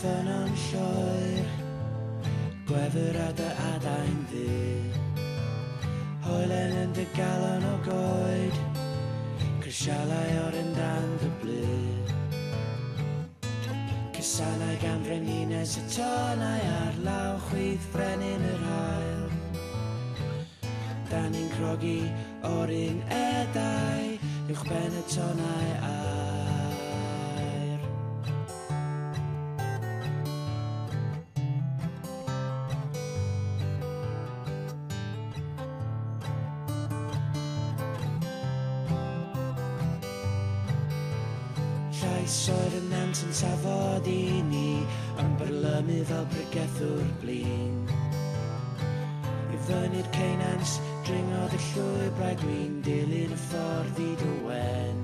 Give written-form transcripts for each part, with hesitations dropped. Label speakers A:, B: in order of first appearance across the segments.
A: ffyn o'n llwyr, gwefr a dy adain ddu. Hoelen yn dy galon o goed, crisialau o'r dan dy blu. Cysanau gan frenhines y tonau ar law chwydd frenin yr hael. Da ni'n crogi o'r un edau, uwch ben y tonau air. Llais o'r yn nant yn safod i ni, yn byrlymu fel brigethwr blin. I fyny'r ceinans, dringodd y llwybrau dwi'n dilyn y ffordd i dy wen.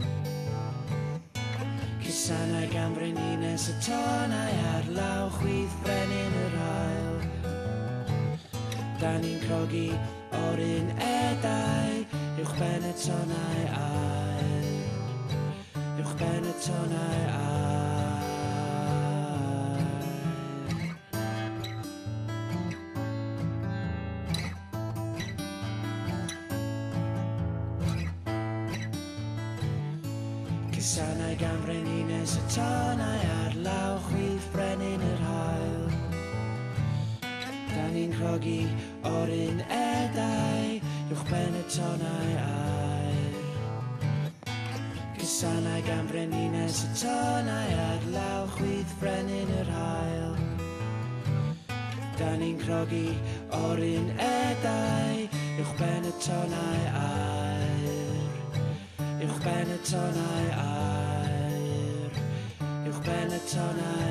A: Cysanau gan frenhines y tonau ar law chwydd frenin yr hael. Da ni'n crogi o'r un edau, uwch ben y tonau aer. Uwch ben y tonau aer. Cysanau gan frenhines y tonau ar law chwydd frenin yr hael. Da ni'n crogi o'r un edau, uwch ben y tonau aer. Cysanau gan frenhines y tonau ar law chwydd frenin yr hael. Da ni'n crogi o'r un edau, uwch ben y tonau aer. Uwch ben y tonau aer, uwch ben y tonau